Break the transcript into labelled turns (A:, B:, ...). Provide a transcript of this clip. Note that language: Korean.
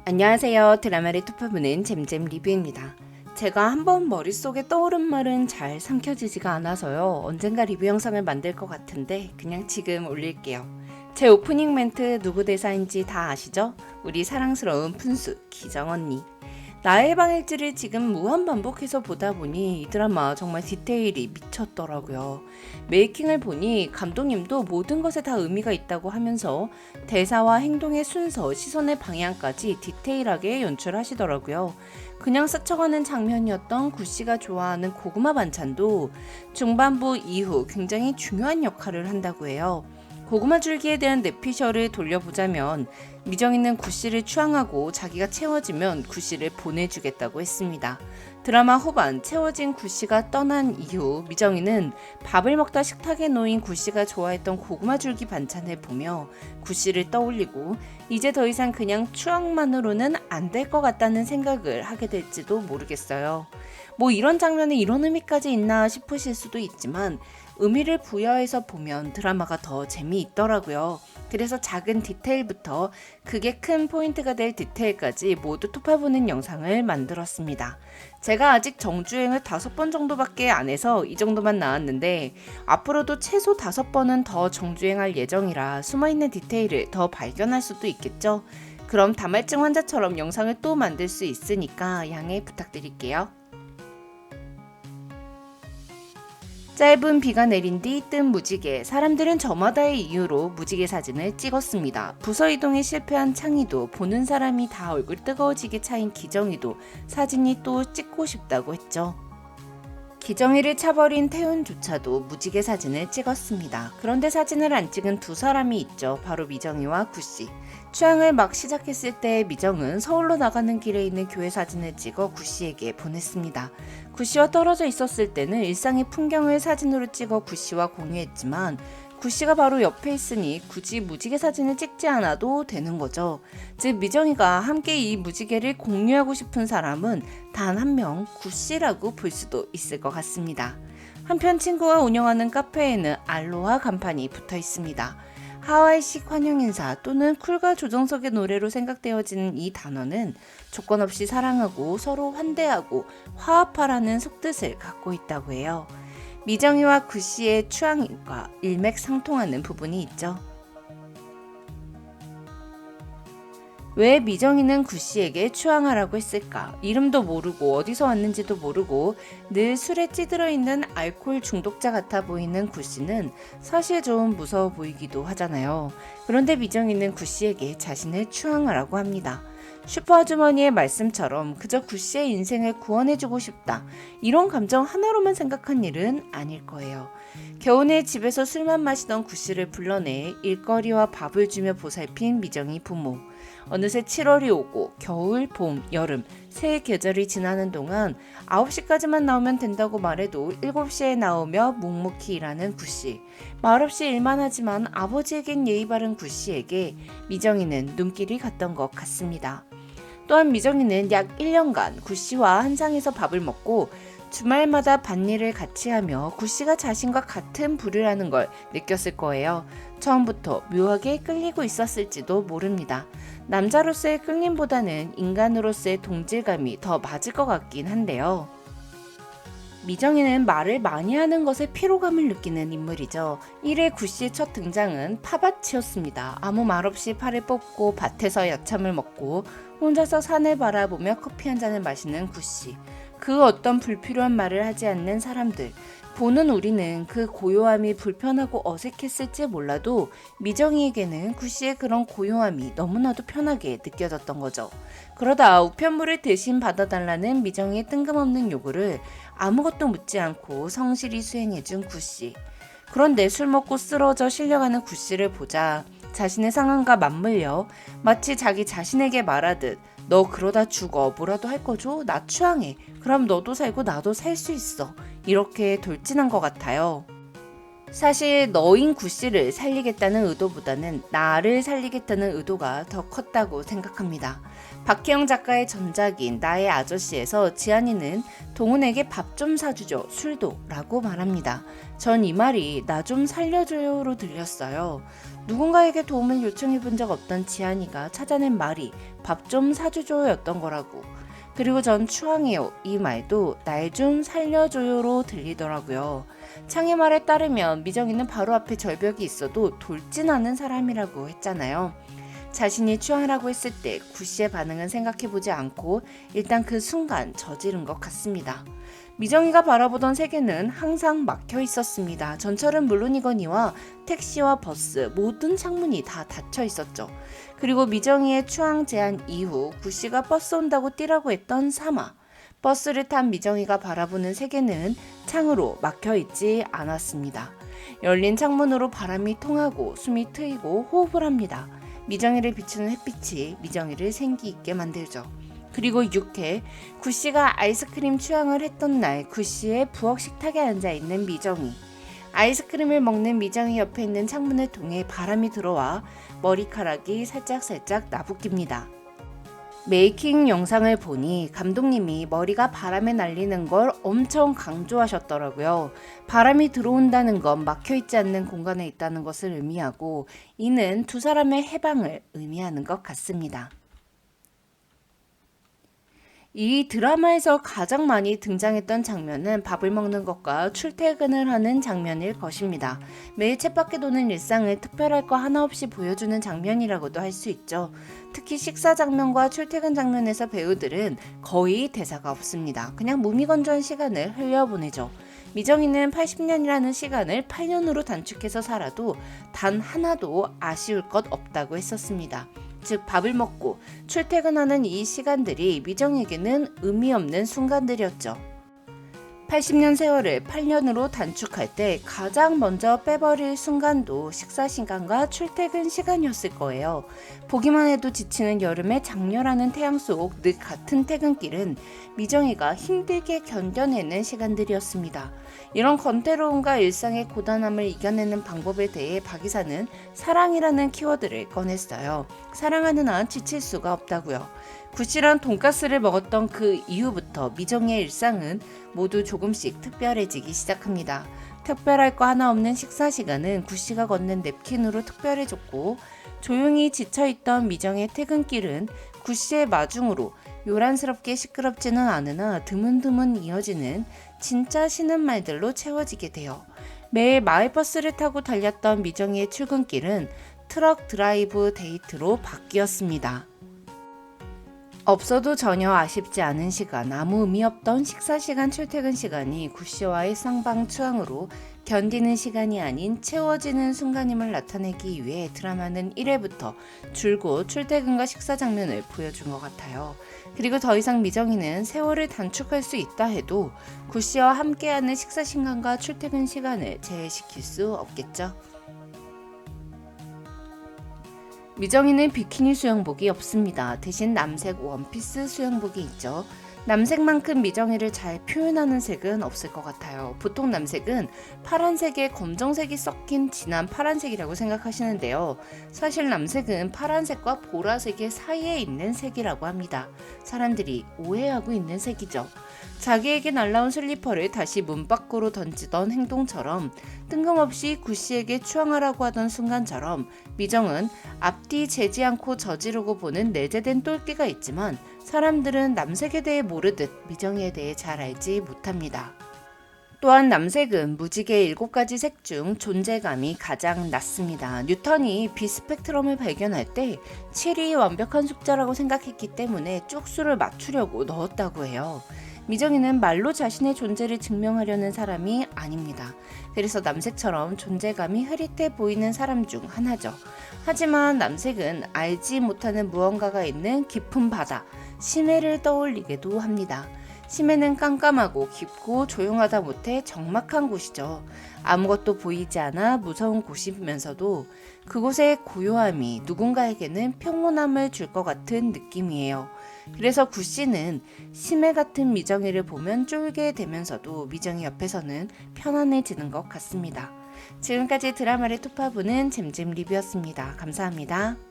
A: 안녕하세요. 드라마를 톱해보는 잼잼 리뷰입니다. 제가 한번 머릿속에 떠오른 말은 잘 삼켜지지가 않아서요. 언젠가 리뷰 영상을 만들 것 같은데 그냥 지금 올릴게요. 제 오프닝 멘트 누구 대사인지 다 아시죠? 우리 사랑스러운 푼수 기정 언니. 나의 방일지를 지금 무한 반복해서 보다 보니 이 드라마 정말 디테일이 미쳤더라고요. 메이킹을 보니 감독님도 모든 것에 다 의미가 있다고 하면서 대사와 행동의 순서, 시선의 방향까지 디테일하게 연출하시더라고요. 그냥 스쳐가는 장면이었던 구씨가 좋아하는 고구마 반찬도 중반부 이후 굉장히 중요한 역할을 한다고 해요. 고구마 줄기에 대한 뇌피셜을 돌려보자면 미정이는 구씨를 추앙하고 자기가 채워지면 구씨를 보내주겠다고 했습니다. 드라마 후반 채워진 구씨가 떠난 이후 미정이는 밥을 먹다 식탁에 놓인 구씨가 좋아했던 고구마 줄기 반찬을 보며 구씨를 떠올리고 이제 더 이상 그냥 추앙만으로는 안 될 것 같다는 생각을 하게 될지도 모르겠어요. 뭐 이런 장면에 이런 의미까지 있나 싶으실 수도 있지만 의미를 부여해서 보면 드라마가 더 재미있더라고요. 그래서 작은 디테일부터 그게 큰 포인트가 될 디테일까지 모두 톱해보는 영상을 만들었습니다. 제가 아직 정주행을 5번 정도밖에 안 해서 이 정도만 나왔는데 앞으로도 최소 5번은 더 정주행할 예정이라 숨어있는 디테일을 더 발견할 수도 있겠죠. 그럼 다말증 환자처럼 영상을 또 만들 수 있으니까 양해 부탁드릴게요. 짧은 비가 내린 뒤 뜬 무지개. 사람들은 저마다의 이유로 무지개 사진을 찍었습니다. 부서 이동에 실패한 창희도, 보는 사람이 다 얼굴 뜨거워지게 차인 기정이도 사진이 또 찍고 싶다고 했죠. 기정이를 차버린 태훈조차도 무지개 사진을 찍었습니다. 그런데 사진을 안 찍은 두 사람이 있죠. 바로 미정이와 구씨. 취향을 막 시작했을 때 미정은 서울로 나가는 길에 있는 교회 사진을 찍어 구씨에게 보냈습니다. 구씨와 떨어져 있었을 때는 일상의 풍경을 사진으로 찍어 구씨와 공유했지만 구씨가 바로 옆에 있으니 굳이 무지개 사진을 찍지 않아도 되는 거죠. 즉 미정이가 함께 이 무지개를 공유하고 싶은 사람은 단 한 명 구씨라고 볼 수도 있을 것 같습니다. 한편 친구가 운영하는 카페에는 알로하 간판이 붙어 있습니다. 하와이식 환영 인사 또는 쿨과 조정석의 노래로 생각되어지는 이 단어는 조건 없이 사랑하고 서로 환대하고 화합하라는 속뜻을 갖고 있다고 해요. 미정이와 구씨의 취향과 일맥상통하는 부분이 있죠. 왜 미정이는 구씨에게 취향하라고 했을까? 이름도 모르고 어디서 왔는지도 모르고 늘 술에 찌들어 있는 알코올 중독자 같아 보이는 구씨는 사실 좀 무서워 보이기도 하잖아요. 그런데 미정이는 구씨에게 자신을 취향하라고 합니다. 슈퍼아주머니의 말씀처럼 그저 구씨의 인생을 구원해주고 싶다. 이런 감정 하나로만 생각한 일은 아닐 거예요. 겨우내 집에서 술만 마시던 구씨를 불러내 일거리와 밥을 주며 보살핀 미정이 부모. 어느새 7월이 오고 겨울, 봄, 여름 세 계절이 지나는 동안 9시까지만 나오면 된다고 말해도 7시에 나오며 묵묵히 일하는 구씨. 말없이 일만 하지만 아버지에겐 예의 바른 구씨에게 미정이는 눈길이 갔던 것 같습니다. 또한 미정이는 약 1년간 구씨와 한상에서 밥을 먹고 주말마다 밭일을 같이 하며 구씨가 자신과 같은 부류라는 걸 느꼈을 거예요. 처음부터 묘하게 끌리고 있었을지도 모릅니다. 남자로서의 끌림보다는 인간으로서의 동질감이 더 맞을 것 같긴 한데요. 미정이는 말을 많이 하는 것에 피로감을 느끼는 인물이죠. 1회 구씨의 첫 등장은 파밭이었습니다. 아무 말 없이 팔을 뽑고 밭에서 야참을 먹고 혼자서 산을 바라보며 커피 한 잔을 마시는 구씨. 그 어떤 불필요한 말을 하지 않는 사람들. 보는 우리는 그 고요함이 불편하고 어색했을지 몰라도 미정이에게는 구씨의 그런 고요함이 너무나도 편하게 느껴졌던 거죠. 그러다 우편물을 대신 받아달라는 미정이의 뜬금없는 요구를 아무것도 묻지 않고 성실히 수행해준 구씨. 그런데 술 먹고 쓰러져 실려가는 구씨를 보자 자신의 상황과 맞물려 마치 자기 자신에게 말하듯 너 그러다 죽어. 뭐라도 할 거죠? 나 취향해. 그럼 너도 살고 나도 살 수 있어. 이렇게 돌진한 것 같아요. 사실 너인 구씨를 살리겠다는 의도보다는 나를 살리겠다는 의도가 더 컸다고 생각합니다. 박혜영 작가의 전작인 나의 아저씨에서 지한이는 동훈에게 밥 좀 사주죠, 술도 라고 말합니다. 전 이 말이 나 좀 살려줘요로 들렸어요. 누군가에게 도움을 요청해 본 적 없던 지한이가 찾아낸 말이 밥 좀 사주죠였던 거라고. 그리고 전 추앙해요. 이 말도 날 좀 살려줘요로 들리더라고요. 창의 말에 따르면 미정이는 바로 앞에 절벽이 있어도 돌진하는 사람이라고 했잖아요. 자신이 추앙하라고 했을 때 구씨의 반응은 생각해보지 않고 일단 그 순간 저지른 것 같습니다. 미정이가 바라보던 세계는 항상 막혀 있었습니다. 전철은 물론이거니와 택시와 버스 모든 창문이 다 닫혀 있었죠. 그리고 미정이의 추앙 제안 이후 구씨가 버스 온다고 뛰라고 했던 사마. 버스를 탄 미정이가 바라보는 세계는 창으로 막혀 있지 않았습니다. 열린 창문으로 바람이 통하고 숨이 트이고 호흡을 합니다. 미정이를 비추는 햇빛이 미정이를 생기 있게 만들죠. 그리고 6회 구씨가 아이스크림 취향을 했던 날 구씨의 부엌 식탁에 앉아있는 미정이. 아이스크림을 먹는 미정이 옆에 있는 창문을 통해 바람이 들어와 머리카락이 살짝살짝 나부낍니다. 메이킹 영상을 보니 감독님이 머리가 바람에 날리는 걸 엄청 강조하셨더라고요. 바람이 들어온다는 건 막혀있지 않는 공간에 있다는 것을 의미하고 이는 두 사람의 해방을 의미하는 것 같습니다. 이 드라마에서 가장 많이 등장했던 장면은 밥을 먹는 것과 출퇴근을 하는 장면일 것입니다. 매일 쳇바퀴 도는 일상을 특별할 거 하나 없이 보여주는 장면이라고도 할 수 있죠. 특히 식사 장면과 출퇴근 장면에서 배우들은 거의 대사가 없습니다. 그냥 무미건조한 시간을 흘려보내죠. 미정이는 80년이라는 시간을 8년으로 단축해서 살아도 단 하나도 아쉬울 것 없다고 했었습니다. 즉 밥을 먹고 출퇴근하는 이 시간들이 미정에게는 의미 없는 순간들이었죠. 80년 세월을 8년으로 단축할 때 가장 먼저 빼버릴 순간도 식사 시간과 출퇴근 시간이었을 거예요. 보기만 해도 지치는 여름의 장렬하는 태양 속 늘 같은 퇴근길은 미정이가 힘들게 견뎌내는 시간들이었습니다. 이런 건태로움과 일상의 고단함을 이겨내는 방법에 대해 박 이사는 사랑이라는 키워드를 꺼냈어요. 사랑하는 한 지칠 수가 없다고요. 구씨랑 돈가스를 먹었던 그 이후부터 미정이의 일상은 모두 조금씩 특별해지기 시작합니다. 특별할 거 하나 없는 식사 시간은 구씨가 걷는 냅킨으로 특별해졌고 조용히 지쳐있던 미정의 퇴근길은 구씨의 마중으로 요란스럽게 시끄럽지는 않으나 드문드문 이어지는 진짜 쉬는 말들로 채워지게 돼요. 매일 마을버스를 타고 달렸던 미정이의 출근길은 트럭 드라이브 데이트로 바뀌었습니다. 없어도 전혀 아쉽지 않은 시간, 아무 의미 없던 식사 시간, 출퇴근 시간이 구씨와의 쌍방 추앙으로 견디는 시간이 아닌 채워지는 순간임을 나타내기 위해 드라마는 1회부터 줄곧 출퇴근과 식사 장면을 보여준 것 같아요. 그리고 더 이상 미정이는 세월을 단축할 수 있다 해도 구씨와 함께하는 식사 시간과 출퇴근 시간을 제외시킬 수 없겠죠. 미정이는 비키니 수영복이 없습니다. 대신 남색 원피스 수영복이 있죠. 남색만큼 미정이를 잘 표현하는 색은 없을 것 같아요. 보통 남색은 파란색에 검정색이 섞인 진한 파란색이라고 생각하시는데요. 사실 남색은 파란색과 보라색의 사이에 있는 색이라고 합니다. 사람들이 오해하고 있는 색이죠. 자기에게 날라온 슬리퍼를 다시 문 밖으로 던지던 행동처럼 뜬금없이 구씨에게 추앙하라고 하던 순간처럼 미정은 앞뒤 재지 않고 저지르고 보는 내재된 똘끼가 있지만 사람들은 남색에 대해 모르듯 미정이에 대해 잘 알지 못합니다. 또한 남색은 무지개 7가지 색 중 존재감이 가장 낮습니다. 뉴턴이 비스펙트럼을 발견할 때 7이 완벽한 숫자라고 생각했기 때문에 쪽수를 맞추려고 넣었다고 해요. 미정이는 말로 자신의 존재를 증명하려는 사람이 아닙니다. 그래서 남색처럼 존재감이 흐릿해 보이는 사람 중 하나죠. 하지만 남색은 알지 못하는 무언가가 있는 깊은 바다, 심해를 떠올리게도 합니다. 심해는 깜깜하고 깊고 조용하다 못해 적막한 곳이죠. 아무것도 보이지 않아 무서운 곳이면서도 그곳의 고요함이 누군가에게는 평온함을 줄 것 같은 느낌이에요. 그래서 구씨는 심해 같은 미정이를 보면 쫄게 되면서도 미정이 옆에서는 편안해지는 것 같습니다. 지금까지 드라마를 토파보는 잼잼 리뷰였습니다. 감사합니다.